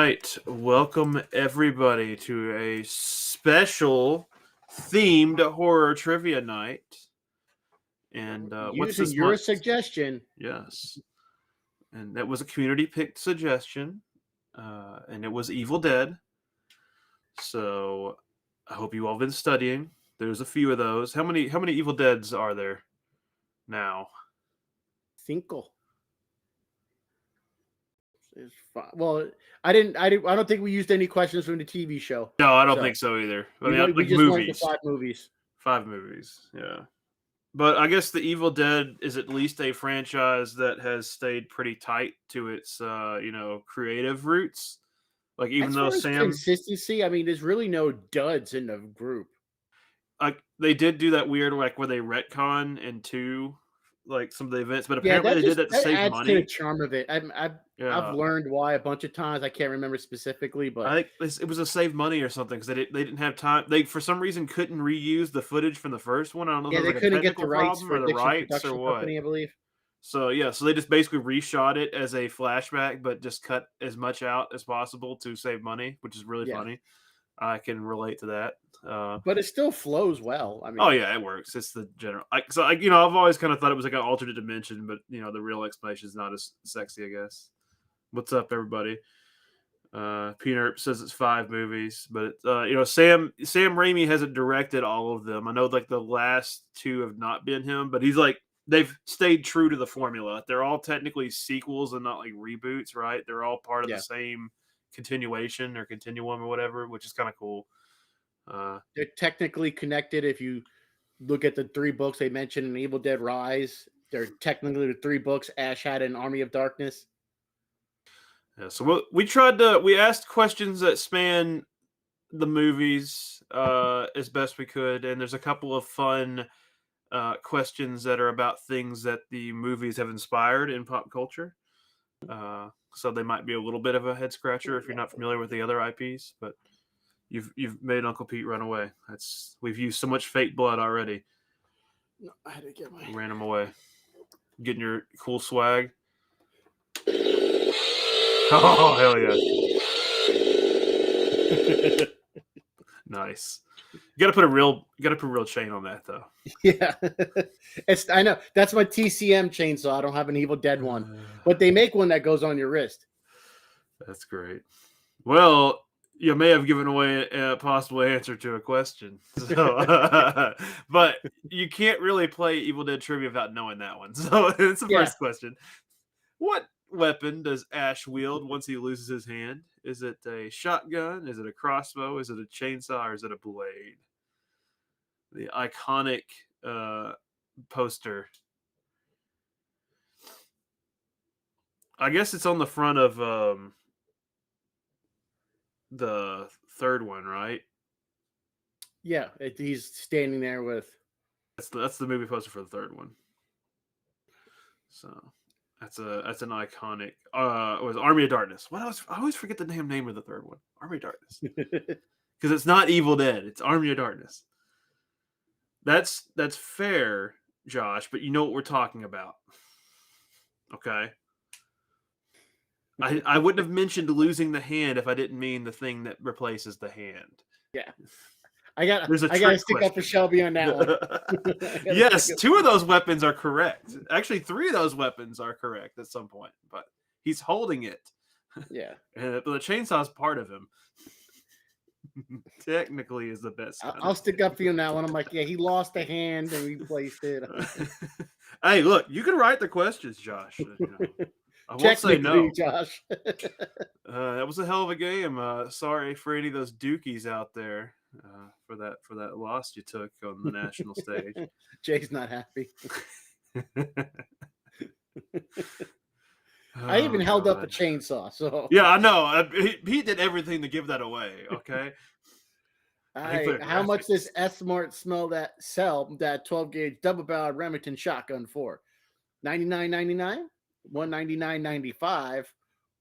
right, welcome everybody to a special themed horror trivia night. And what's Using this your month? suggestion. Yes, and that was a community picked suggestion, and it was Evil Dead. So I hope you all been studying. There's a few of those. How many Evil Deads are there now? Cinco. It's fine. Well, I don't think we used any questions from the TV show. No, I don't So think so either. I we mean, went, we like just went to movies, 5 movies. 5 movies. Yeah. But I guess the Evil Dead is at least a franchise that has stayed pretty tight to its creative roots. Like even As though far as Sam consistency, I mean, there's really no duds in the group. like they did do that weird like where they retcon into like some of the events, but Yeah, apparently they did that to that save adds to the money. charm of it. I've Yeah. learned why a bunch of times. I can't remember specifically, I but think it was to save money or something because they didn't have time. They for some reason couldn't reuse the footage from the first one. I don't know if yeah, it was they like a couldn't get the technical rights problem for or the Addiction rights or Production what. Company, I believe. So yeah, so they just basically reshot it as a flashback, but just cut as much out as possible to save money, which is really Yeah, funny. I can relate to that. but it still flows well. I Oh mean, yeah, it works. It's the general. I've always kind of thought it was like an alternate dimension, but the real explanation is not as sexy, I guess. What's up, everybody? Peanut says it's 5 movies, but Sam Raimi hasn't directed all of them. I know like the last two have not been him, but he's like they've stayed true to the formula. They're all technically sequels and not like reboots, right? They're all part of the yeah. same continuation or continuum or whatever, which is kind of cool. They're technically connected. If you look at the 3 books they mentioned in Evil Dead Rise, they're technically the 3 books Ash had in Army of Darkness. Yeah, so we asked questions that span the movies as best we could, and there's a couple of fun questions that are about things that the movies have inspired in pop culture. So they might be a little bit of a head scratcher if you're not familiar with the other IPs, but you've made Uncle Pete run away. We've used so much fake blood already. No, I had to get my Ran him away. Getting your cool swag. Oh hell yeah! Nice. You gotta put a real chain on that though. Yeah, I know that's my TCM chainsaw. I don't have an Evil Dead one, but they make one that goes on your wrist. That's great. Well, you may have given away a possible answer to a question, so, but you can't really play Evil Dead trivia without knowing that one. So it's the Yeah, first question. What weapon does Ash wield once he loses his hand? Is it a shotgun? Is it a crossbow? Is it a chainsaw? Or is it a blade? The iconic poster. I guess it's on the front of the third one, right? yeah. He's standing there with. That's the movie poster for the third one. So that's an iconic. It was Army of Darkness. I always forget the damn name of the third one. Army of Darkness, because it's not Evil Dead. It's Army of Darkness. That's fair, Josh. But you know what we're talking about, okay? I wouldn't have mentioned losing the hand if I didn't mean the thing that replaces the hand. Yeah, I got. There's a I got to trick stick up for question. Shelby on that one. Yes, 2 of those weapons are correct. Actually, 3 of those weapons are correct at some point, but he's holding it. Yeah, And the chainsaw is part of him. Technically, is the best. I'll stick up for you on that one. I'm like, yeah, he lost a hand and replaced it. Hey, look, you can write the questions, Josh. I won't say no. Technically, Josh. That was a hell of a game. Sorry for any of those dookies out there for that loss you took on the national stage. Jay's not happy. Oh, I even held up a God. chainsaw. So Yeah, I know. He did everything to give that away. Okay. how much does S-Mart sell that 12 gauge double barrel Remington shotgun for? $99.99, $199.95,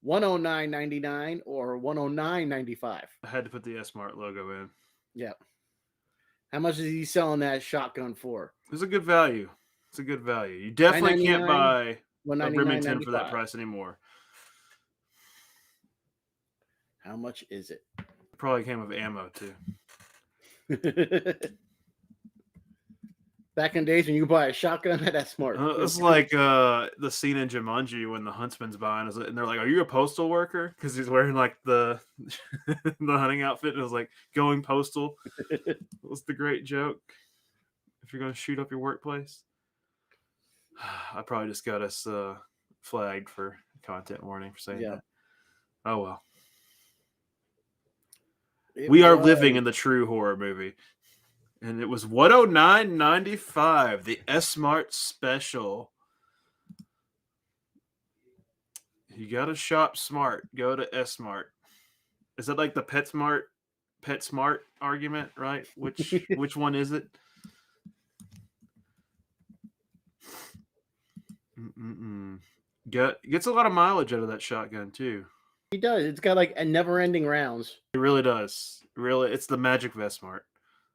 $109.99, or $109.95? I had to put the S-Mart logo in. Yeah. How much is he selling that shotgun for? It's a good value. It's a good value. You definitely can't buy a Remington for that price anymore. How much is it? Probably came with ammo too. Back in days when you buy a shotgun, that's smart. It's like the scene in Jumanji when the huntsman's buying, and they're like, "Are you a postal worker?" Because he's wearing like the the hunting outfit, and it was like going postal. It was the great joke. If you're gonna shoot up your workplace, I probably just got us flagged for content warning for saying that. Oh well. We are living in the true horror movie. And it was $109.95, the S-Mart special. You gotta shop smart. Go to S-Mart. Is that like the PetSmart argument, right? Which one is it? Gets a lot of mileage out of that shotgun too. He does. It's got like a never-ending rounds. It really does. Really, it's the magic Vestmart.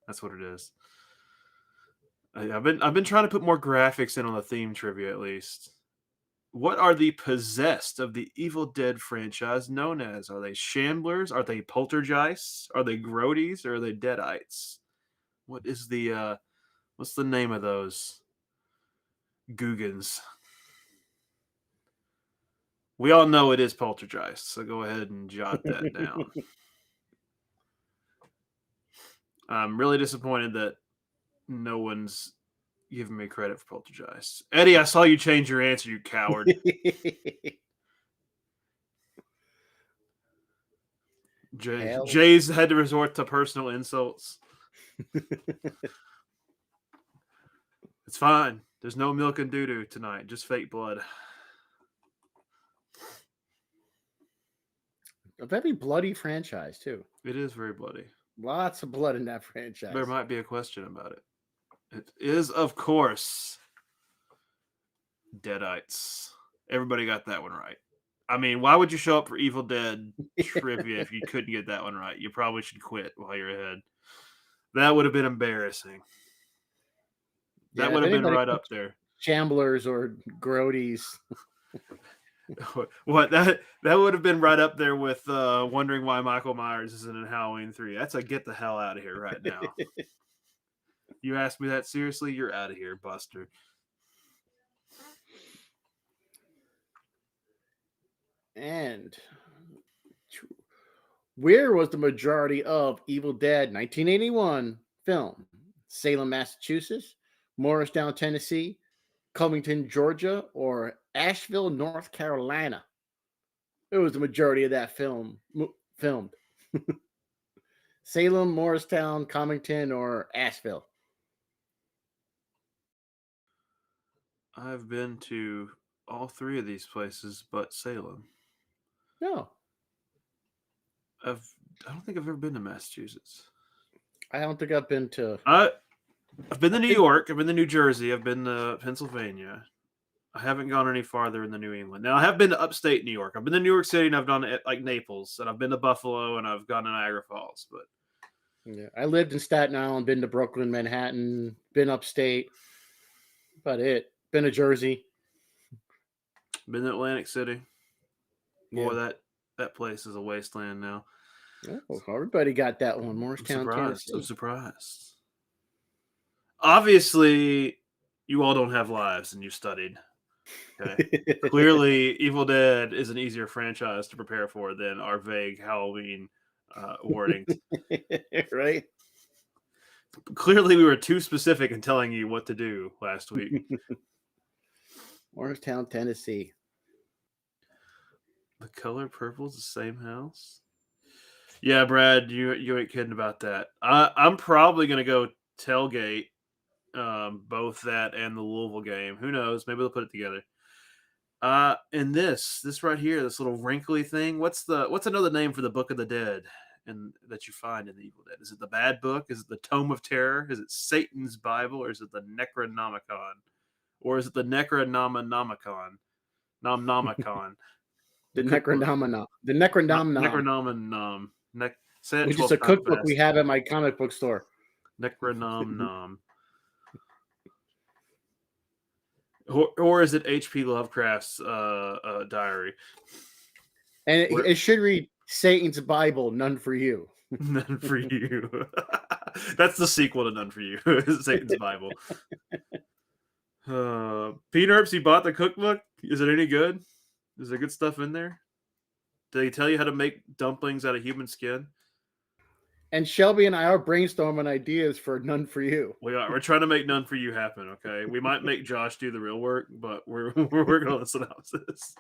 That's what it is. I've been trying to put more graphics in on the theme trivia at least. What are the possessed of the Evil Dead franchise known as? Are they Shamblers? Are they Poltergeists? Are they Grodies? Or are they Deadites? What is the what's the name of those Googans? We all know it is Poltergeist, so go ahead and jot that down. I'm really disappointed that no one's giving me credit for Poltergeist. Eddie, I saw you change your answer, you coward. Jay's had to resort to personal insults. It's fine. There's no milk and doo-doo tonight, just fake blood. A very bloody franchise, too. It is very bloody. Lots of blood in that franchise. There might be a question about it. It is, of course, Deadites. Everybody got that one right. I mean, why would you show up for Evil Dead trivia if you couldn't get that one right? You probably should quit while you're ahead. That would have been embarrassing. That would have been right up there. Shamblers or Grodies. What that would have been right up there with wondering why Michael Myers isn't in Halloween 3. That's a get the hell out of here right now. You ask me that seriously, you're out of here, Buster. And where was the majority of Evil Dead 1981 film? Salem, Massachusetts, Morristown, Tennessee, Covington, Georgia, or Asheville, North Carolina? It was the majority of that film filmed. Salem, Morristown, Covington, or Asheville? I've been to all three of these places but Salem. No. I don't think I've ever been to Massachusetts. I don't think I've been to... I've been to New York. I've been to New Jersey. I've been to Pennsylvania. I haven't gone any farther in the New England. Now, I have been to upstate New York. I've been to New York City, and I've done like Naples, and I've been to Buffalo, and I've gone to Niagara Falls. But yeah, I lived in Staten Island, been to Brooklyn, Manhattan, been upstate. About it. Been to Jersey. Been to Atlantic City. Boy, that place is a wasteland now. Oh, everybody got that one. Morristown, Tennessee. I'm surprised. Obviously, you all don't have lives and you studied. Okay. Clearly, Evil Dead is an easier franchise to prepare for than our vague Halloween warnings. Right? Clearly, we were too specific in telling you what to do last week. Morristown, Tennessee. The color purple is the same house? Yeah, Brad, you ain't kidding about that. I'm probably going to go tailgate both that and the Louisville game. Who knows? Maybe they'll put it together. And this right here, this little wrinkly thing. What's another name for the Book of the Dead and that you find in the Evil Dead? Is it the Bad Book? Is it the Tome of Terror? Is it Satan's Bible? Or is it the Necronomicon? Or is it the Necronomicon? Nomnomicon. The Necronomicon. The Necronomicon. Which is a cookbook we have at my comic book store. Necronom. Or is it H.P. Lovecraft's diary? And it should read Satan's Bible, none for you. None for you. That's the sequel to None for You. Satan's Bible. P-Nerps, you bought the cookbook? Is it any good? Is there good stuff in there? Do they tell you how to make dumplings out of human skin? And Shelby and I are brainstorming ideas for none for you. We're trying to make None for You happen, okay? We might make Josh do the real work, but we're working on the synopsis.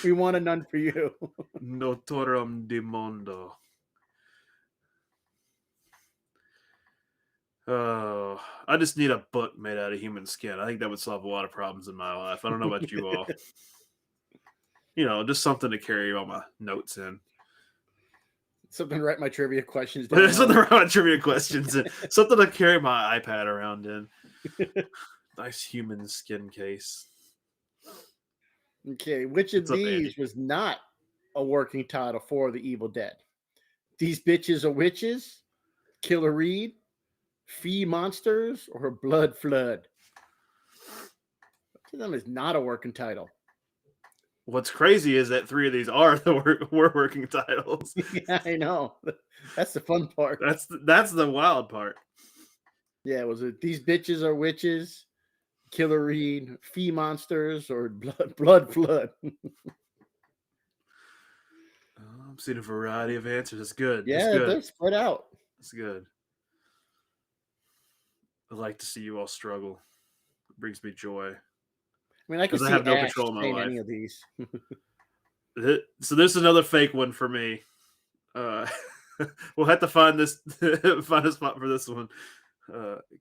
we want a none for you. Notorum de mondo. Oh, I just need a book made out of human skin. I think that would solve a lot of problems in my life. I don't know about you all. Just something to carry all my notes in. Something to write my trivia questions down. Something to write my trivia questions in. Something to carry my iPad around in. Nice human skin case. Okay, which of these was not a working title for The Evil Dead? These Bitches Are Witches, Killer Reed, Fee Monsters, or Blood Flood? Which of them is not a working title? What's crazy is that 3 of these were working titles. Yeah, I know. That's the fun part. That's the wild part. Yeah, was it These Bitches Are Witches, Killer Reed, Fee Monsters, or Blood Flood? I'm seeing a variety of answers. It's good. Yeah, they're spread out. It's good. I like to see you all struggle. It brings me joy. I mean, I could see have no Ash control of my life. any of these. So this is another fake one for me. We'll have to find a spot for this one.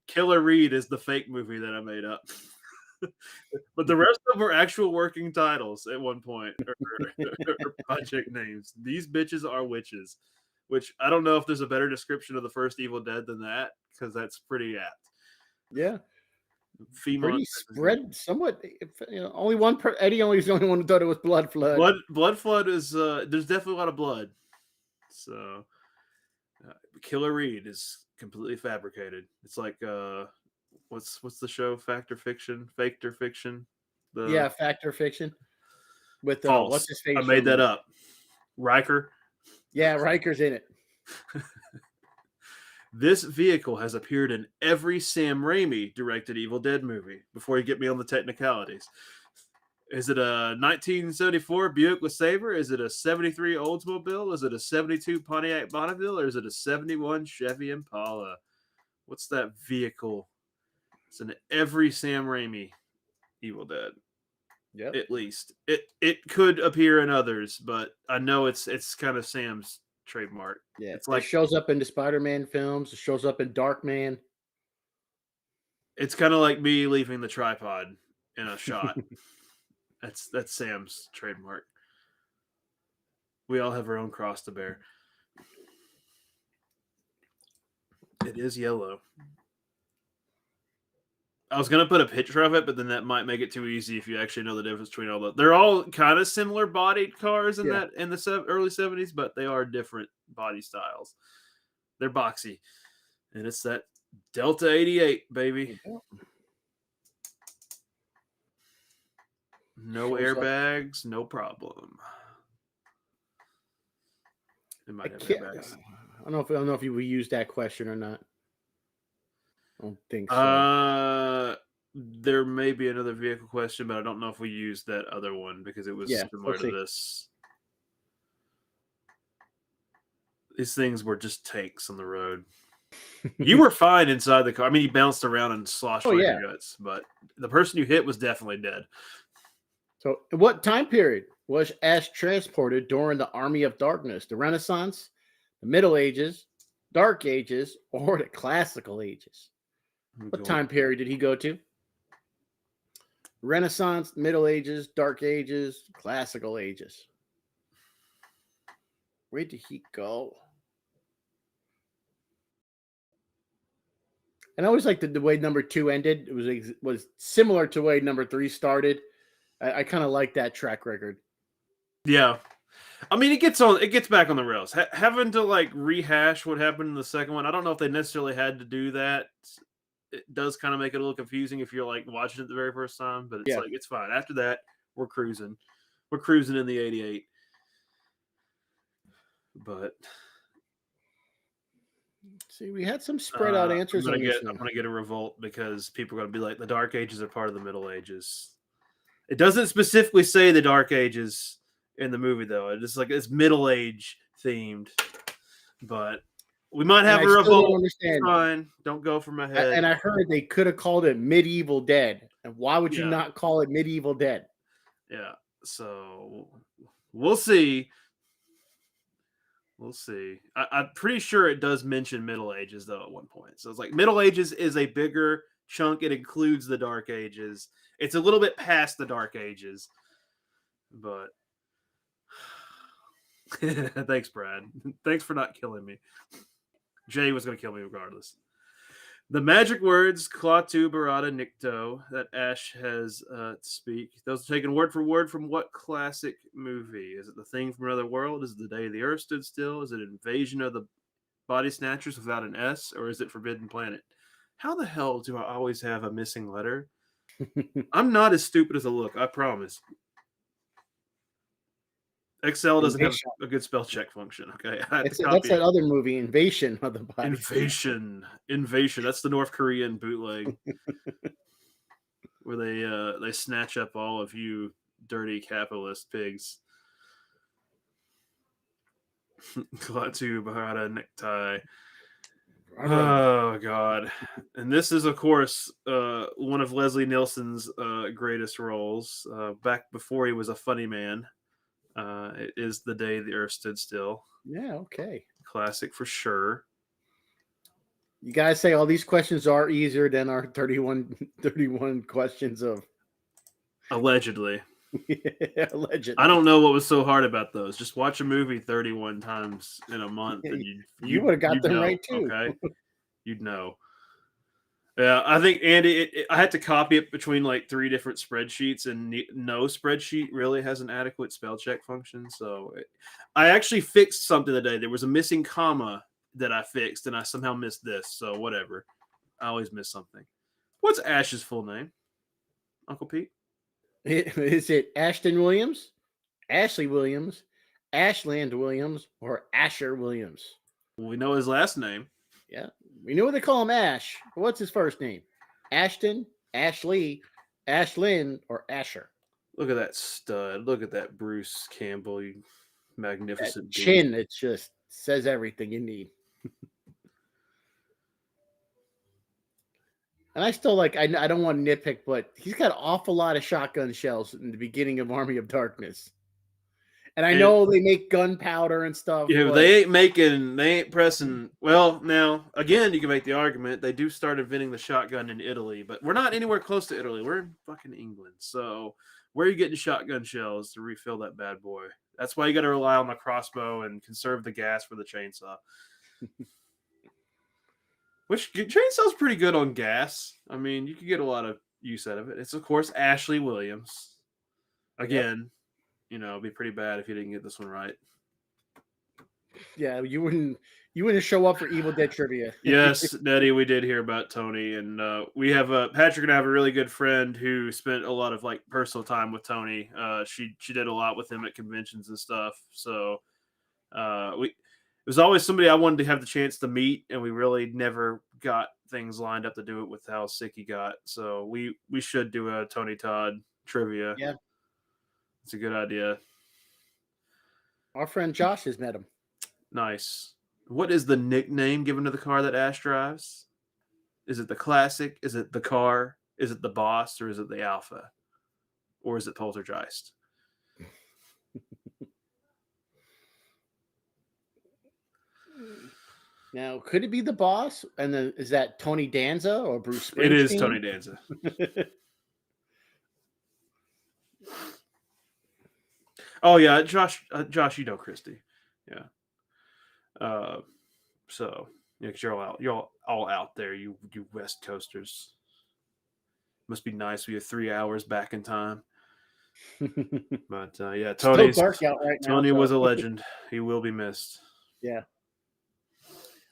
Killer Reed is the fake movie that I made up. But the rest of them were actual working titles at one point, or project names. These Bitches Are Witches, which I don't know if there's a better description of the first Evil Dead than that, because that's pretty apt. Yeah. Female pretty spread somewhat. Only one Eddie only was the only one who thought it was Blood Flood. Blood Flood is there's definitely a lot of blood. So Killer Reed is completely fabricated. It's like what's the show? Fact or Fiction? Faked or Fiction? Fact or Fiction. With false. What's his face? I made that up. Riker. Yeah, Riker's in it. This vehicle has appeared in every Sam Raimi directed Evil Dead movie. Before you get me on the technicalities, is it a 1974 Buick LeSabre? Is it a 73 Oldsmobile? Is it a 72 Pontiac Bonneville? Or is it a 71 Chevy Impala? What's that vehicle? It's in every Sam Raimi Evil Dead. Yeah, at least it could appear in others, but I know it's kind of Sam's trademark. Yeah, it's like it shows up in the Spider-Man films. It shows up in Darkman. It's kind of like me leaving the tripod in a shot. That's Sam's trademark. We all have our own cross to bear. It is yellow. I was gonna put a picture of it, but then that might make it too easy if you actually know the difference between all the. They're all kind of similar bodied cars in the early 70s, but they are different body styles. They're boxy, and it's that Delta 88, baby. No airbags, no problem. It might have airbags. I don't know if you will use that question or not. I don't think so. There may be another vehicle question, but I don't know if we used that other one because it was similar to this. These things were just tanks on the road. You were fine inside the car. I mean, you bounced around and sloshed your guts, but the person you hit was definitely dead. So, what time period was Ash transported during the Army of Darkness? The Renaissance, the Middle Ages, Dark Ages, or the Classical Ages? What time period did he go to? Renaissance, Middle Ages, Dark Ages, Classical Ages. Where did he go? And I always liked the way number 2 ended. It was similar to the way number 3 started. I kind of like that track record. Yeah. I mean, it gets back on the rails. Having to like rehash what happened in the second one. I don't know if they necessarily had to do that. It does kind of make it a little confusing if you're like watching it the very first time, but it's like, it's fine. After that, we're cruising. We're cruising in the 88. But See, we had some spread out answers on this I'm one. gonna get a revolt because people are gonna be like, the Dark Ages are part of the Middle Ages. It doesn't specifically say the Dark Ages in the movie, though. It's like it's Middle Age themed. But we might have I a still don't revolt. understand. Fine, don't go for my head. And I heard they could have called it Medieval Dead. And why would you Yeah. not call it Medieval Dead? Yeah. So we'll see. We'll see. I'm pretty sure it does mention Middle Ages though at one point. So it's like Middle Ages is a bigger chunk. It includes the Dark Ages. It's a little bit past the Dark Ages, but thanks, Brad. Thanks for not killing me. Jay was going to kill me regardless. The magic words Klaatu Barada Nikto that Ash has to speak. Those are taken word for word from what classic movie? Is it The Thing from Another World? Is it The Day the Earth Stood Still? Is it Invasion of the Body Snatchers without an S? Or is it Forbidden Planet? How the hell do I always have a missing letter? I'm not as stupid as I look, I promise. Excel doesn't have a good spell check function. Okay, that's that other movie, Invasion of the Body. Invasion. That's the North Korean bootleg, where they snatch up all of you dirty capitalist pigs. Klaatu Barada Necktie. Oh God! And this is, of course, one of Leslie Nielsen's greatest roles. Back before he was a funny man. It is The Day the Earth Stood Still. Yeah, okay. Classic for sure. You guys say all these questions are easier than our 31 questions of... Allegedly. Yeah, allegedly. I don't know what was so hard about those. Just watch a movie 31 times in a month and you would have got them right too. Okay? You'd know. Yeah, I think, Andy, I had to copy it between like 3 different spreadsheets, and no spreadsheet really has an adequate spell check function. So I actually fixed something today. There was a missing comma that I fixed, and I somehow missed this. So whatever. I always miss something. What's Ash's full name? Uncle Pete? Is it Ashton Williams, Ashley Williams, Ashland Williams, or Asher Williams? Well, we know his last name. Yeah. We know what they call him Ash. What's his first name? Ashton, Ashley, Ashlyn, or Asher? Look at that stud. Look at that Bruce Campbell. You magnificent that chin. It just says everything you need. And I still I don't want to nitpick, but he's got an awful lot of shotgun shells in the beginning of Army of Darkness. And I know they make gunpowder and stuff. Yeah, they ain't pressing. Well, now, again, you can make the argument they do start inventing the shotgun in Italy, but we're not anywhere close to Italy. We're in fucking England. So where are you getting shotgun shells to refill that bad boy? That's why you got to rely on the crossbow and conserve the gas for the chainsaw. Which chainsaw's pretty good on gas. I mean, you can get a lot of use out of it. It's, of course, Ashley Williams. Again. Yep. You know, it'd be pretty bad if you didn't get this one right. Yeah, you wouldn't show up for Evil Dead trivia. Yes, Nettie, we did hear about Tony, and we have Patrick and I have a really good friend who spent a lot of like personal time with Tony. She did a lot with him at conventions and stuff. So it was always somebody I wanted to have the chance to meet, and we really never got things lined up to do it with how sick he got. So we should do a Tony Todd trivia. Yeah. It's a good idea. Our friend Josh has met him. Nice. What is the nickname given to the car that Ash drives? Is it the Classic? Is it the car? Is it the Boss? Or is it the Alpha? Or is it Poltergeist? Now, could it be the Boss? And then is that Tony Danza or Bruce Springsteen? It is Tony Danza. Oh yeah, Josh, you know Christy, yeah. So yeah, cause you're all out there, you West Coasters. Must be nice. We have 3 hours back in time. But yeah, Tony was a legend. He will be missed. Yeah.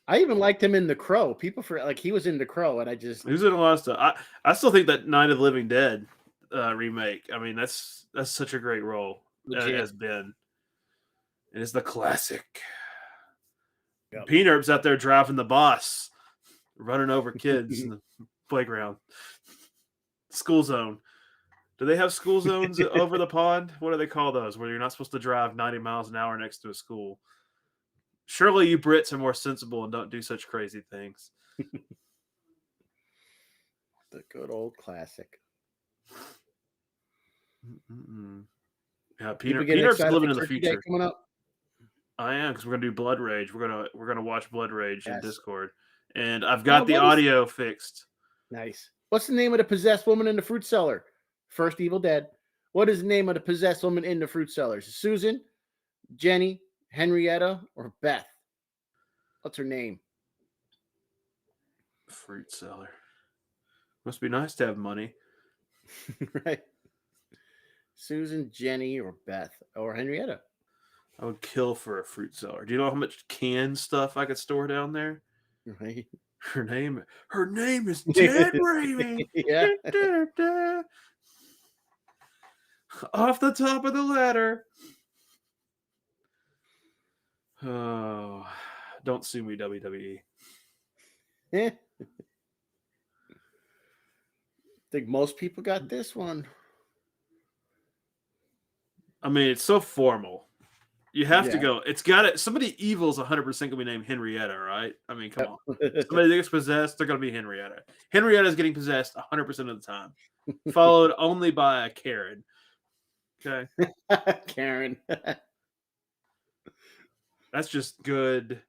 I even liked him in The Crow. People he was in The Crow, and he was in a lot of stuff. I still think that Night of the Living Dead remake. I mean, that's such a great role. It has been. It is the classic. Yep. Peanut's out there driving the bus, running over kids in the playground. School zone. Do they have school zones over the pond? What do they call those? Where you're not supposed to drive 90 miles an hour next to a school. Surely you Brits are more sensible and don't do such crazy things. The good old classic. Yeah, People getting Peanut's excited living for in the Turkey Day future. coming up. I am, because we're gonna do Blood Rage. We're gonna watch Blood Rage in Yes. Discord, and I've got the what is- audio fixed. Nice. What's the name of the possessed woman in the fruit cellar? First Evil Dead. What is the name of the possessed woman in the fruit cellar? Susan, Jenny, Henrietta, or Beth? What's her name? Fruit seller. Must be nice to have money. Right. Susan, Jenny, or Beth, or Henrietta. I would kill for a fruit seller. Do you know how much canned stuff I could store down there? Right. Her name is Ted Raimi. Yeah. Off the top of the ladder. Oh, don't sue me, WWE. Yeah. Think most people got this one. I mean, it's so formal. You have to Yeah. go. It's got it. Somebody evil is 100% gonna be named Henrietta, right? I mean, come on. Somebody that gets possessed, they're gonna be Henrietta. Henrietta is getting possessed 100% of the time, followed only by a Karen. Okay, Karen. that's just good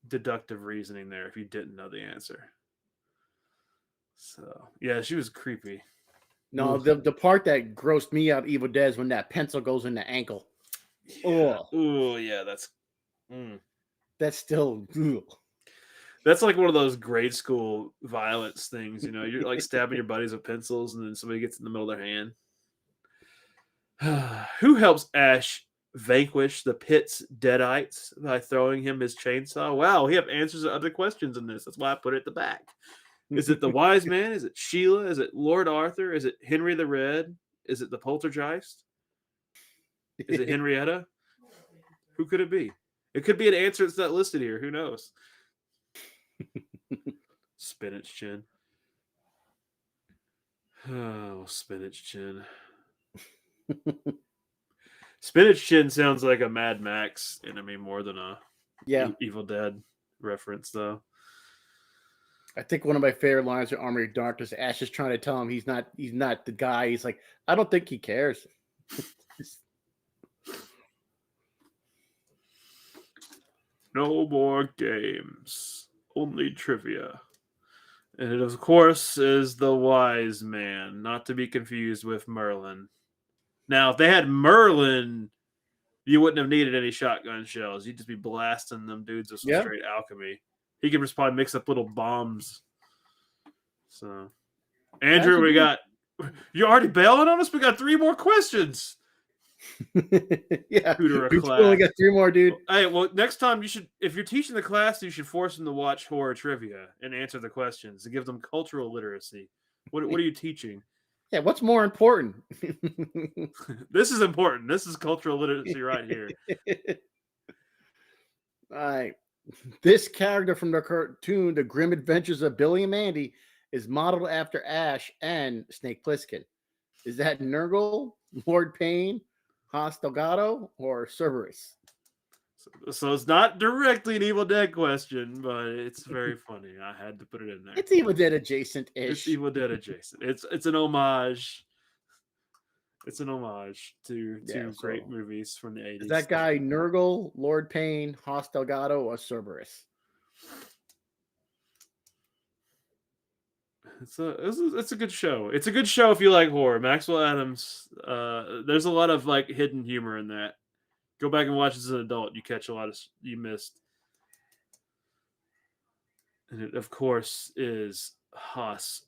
deductive reasoning there. If you didn't know the answer, so yeah, she was creepy. No, the part that grossed me out, Evil Dead, is when that pencil goes in the ankle. Yeah. Oh, Ooh, yeah, that's. that's still. Ugh. That's like one of those grade school violence things, you know. You're like stabbing your buddies with pencils, and then somebody gets in the middle of their hand. Who helps Ash vanquish the pit's deadites by throwing him his chainsaw? Wow, we have answers to other questions in this. That's why I put it at the back. Is it the wise man? Is it Sheila? Is it Lord Arthur? Is it Henry the Red? Is it the poltergeist? Is it Henrietta? Who could it be? It could be an answer that's not listed here. Who knows? Spinach Chin. Oh, Spinach Chin. Spinach Chin sounds like a Mad Max enemy more than a Evil Dead reference, though. I think one of my favorite lines of Army of Darkness, Ash is trying to tell him he's not the guy. He's like, I don't think he cares. No more games, only trivia. And it, of course, is the wise man, not to be confused with Merlin. Now, if they had Merlin, you wouldn't have needed any shotgun shells. You'd just be blasting them dudes with some straight alchemy. He could just probably mix up little bombs. So, Andrew, we got. You already bailing on us? We got 3 more questions. Yeah, Tutor a we class. only got 3 more, dude. Hey, well, next time you should, if you're teaching the class, you should force them to watch horror trivia and answer the questions to give them cultural literacy. What are you teaching? Yeah, what's more important? This is important. This is cultural literacy right here. All right. This character from the cartoon, The Grim Adventures of Billy and Mandy, is modeled after Ash and Snake Plissken. Is that Nurgle, Lord Payne, Haas Delgado, or Cerberus? So it's not directly an Evil Dead question, but it's very funny. I had to put it in there. It's Evil Dead adjacent-ish. It's Evil Dead adjacent. It's an homage. It's an homage to great movies from the 80s. Is that guy Nurgle, Lord Payne, Haas Delgado, or Cerberus? It's a good show. It's a good show if you like horror. Maxwell Adams. There's a lot of like hidden humor in that. Go back and watch as an adult. You catch a lot of you missed. And it, of course, is Haas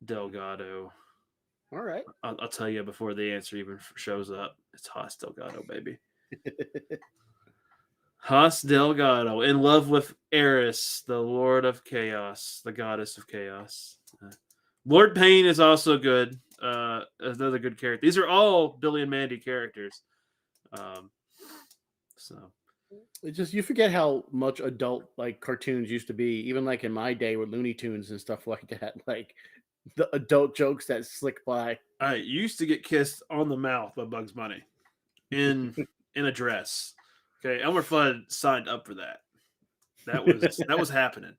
Delgado. All right. I'll tell you before the answer even shows up. It's Haas Delgado, baby. Haas Delgado, in love with Eris, the Lord of Chaos, the goddess of chaos. Lord Payne is also good. Another good character. These are all Billy and Mandy characters. So It's just you forget how much adult like cartoons used to be, even like in my day with Looney Tunes and stuff like that. Like the adult jokes that slick by. I used to get kissed on the mouth by Bugs Bunny in a dress. Okay, Elmer Fudd signed up for that. That was happening.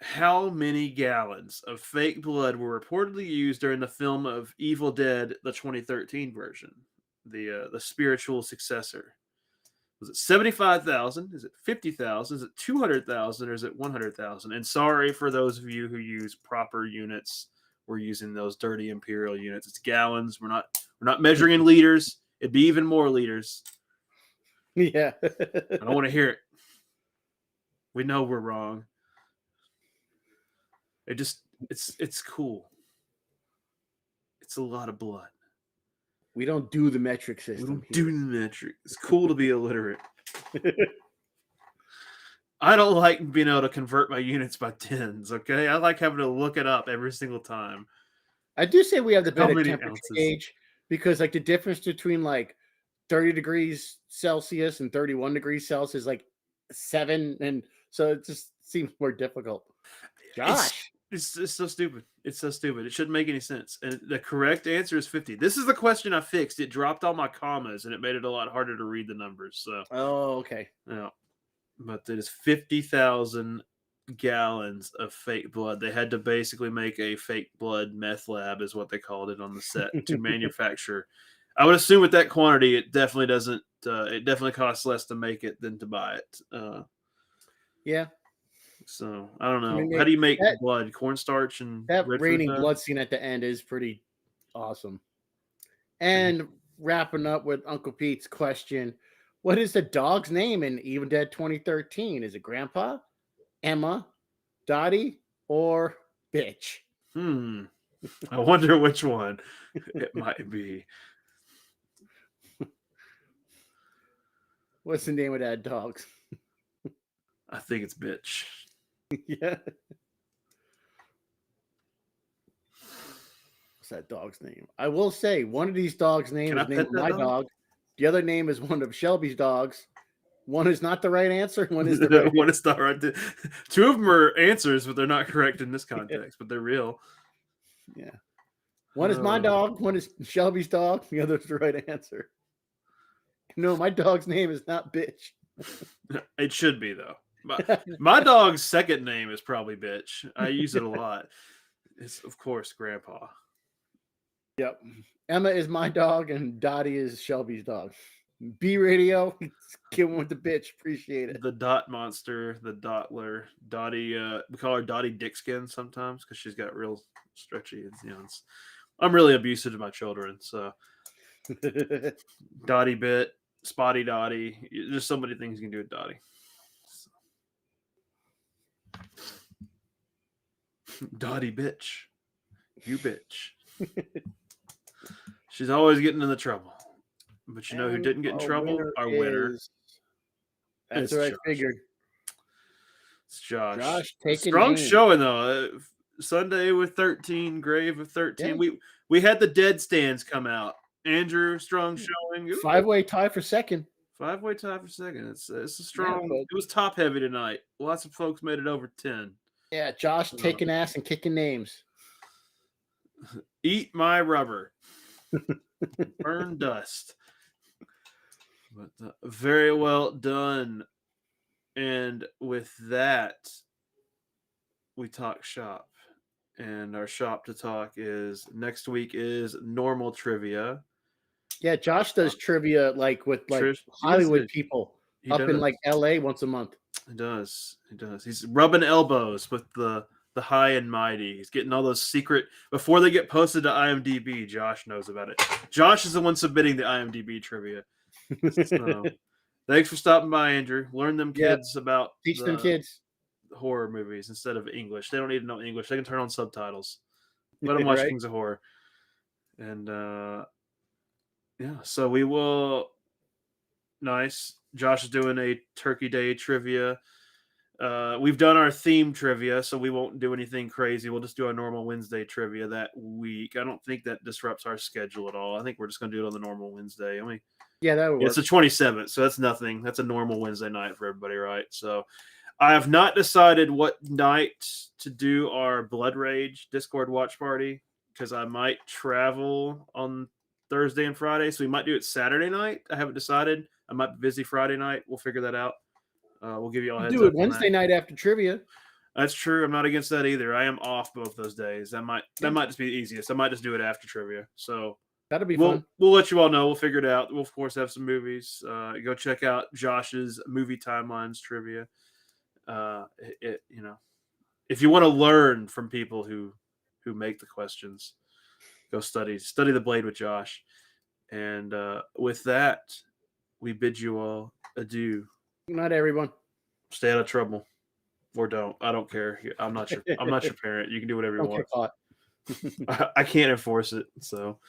How many gallons of fake blood were reportedly used during the film of Evil Dead, the 2013 version, the spiritual successor? Was it 75,000? Is it 50,000? Is it 200,000? Or is it 100,000? And sorry for those of you who use proper units. We're using those dirty imperial units. It's gallons. We're not measuring in liters. It'd be even more liters. Yeah. I don't want to hear it. We know we're wrong. It's cool. It's a lot of blood. We don't do the metric We system. don't do the metric. It's cool to be illiterate. I don't like being able to convert my units by tens, okay? I like having to look it up every single time. I do say we have the How better many temperature ounces? gauge because like the difference between like 30 degrees Celsius and 31 degrees Celsius is like 7, and so it just seems more difficult. Josh. It's so stupid. It's so stupid. It shouldn't make any sense. And the correct answer is 50. This is the question I fixed. It dropped all my commas and it made it a lot harder to read the numbers. So, Oh, okay. yeah. But it is 50,000 gallons of fake blood. They had to basically make a fake blood meth lab, is what they called it on the set, to manufacture. I would assume with that quantity, it definitely doesn't. It definitely costs less to make it than to buy it. Yeah. So I don't know. I mean, How do you make that blood? Cornstarch and that red fruit raining dye? blood scene at the end is pretty awesome. Mhm. And wrapping up with Uncle Pete's question, what is the dog's name in Evil Dead 2013? Is it Grandpa, Emma, Dottie, or Bitch? I wonder which one it might be. What's the name of that dog? I think it's bitch. Yeah. What's that dog's name? I will say one of these dogs' name Can I is named pet that my dog? dog. The other name is one of Shelby's dogs. One is not the right answer. One is the right One is not right. Two of them are answers, but they're not correct in this context. But they're real. Yeah. One is my Oh, dog. One is Shelby's dog. The other is the right answer. No, my dog's name is not Bitch. it should be though. My dog's second name is probably bitch. I use it a lot. It's of course Grandpa. Yep. Emma is my dog, and Dottie is Shelby's dog. B radio, get one with the bitch. Appreciate it. The dot monster, the dotler, Dottie. We call her Dottie Dickskin sometimes because she's got real stretchy. I'm really abusive to my children, so Dottie bit, Spotty Dottie. There's so many things you can do with Dottie. Dottie bitch, you bitch. She's always getting into trouble. But you know who And didn't get in our trouble? Our winner. That's It's what I Josh. figured. It's Josh. Josh taking Strong aim. showing though. Sunday with 13, Grave with 13. Yeah. We had the dead stands come out. Andrew, strong showing. 5-way tie for second. 5-way tie for second. It's a Yeah, strong. but It was top heavy tonight. Lots of folks made it over 10. yeah, Josh taking ass and kicking names. Eat my rubber. Burn dust. But very well done. And with that, we talk shop. And our shop to talk is next week is normal trivia. Yeah, Josh does trivia like with like Trish, Hollywood people he up in does. like LA once a month. He does. He does. He's rubbing elbows with the high and mighty. He's getting all those secret before they get posted to IMDb. Josh knows about it. Josh is the one submitting the IMDb trivia. So, thanks for stopping by, Andrew. Learn them Yep. kids about Teach them kids. horror movies instead of English. They don't need to know English. They can turn on subtitles. Let them watch Right? Kings of Horror. And yeah, so we will. Nice. Josh is doing a Turkey Day trivia. We've done our theme trivia, so we won't do anything crazy. We'll just do our normal Wednesday trivia that week. I don't think that disrupts our schedule at all. I think we're just going to do it on the normal Wednesday. I mean, Yeah, that would it's the work. 27th, so that's nothing. That's a normal Wednesday night for everybody, right? So I have not decided what night to do our Blood Rage Discord watch party because I might travel on Thursday and Friday, so we might do it Saturday night. I haven't decided. I might be busy Friday night. We'll figure that out. We'll give you all a heads Do it up on that. Wednesday night after trivia. That's true. I'm not against that either. I am off both those days. That might just be the easiest. I might just do it after trivia. So That'll be we'll fun. we'll let you all know. We'll figure it out. We'll of course have some movies. Go check out Josh's movie timelines trivia. You know, if you want to learn from people who make the questions, go study the Blade with Josh. And with that, we bid you all adieu. Not everyone. Stay out of trouble, or don't. I don't care. I'm not your parent. You can do whatever you Don't want. get caught. I can't enforce it. So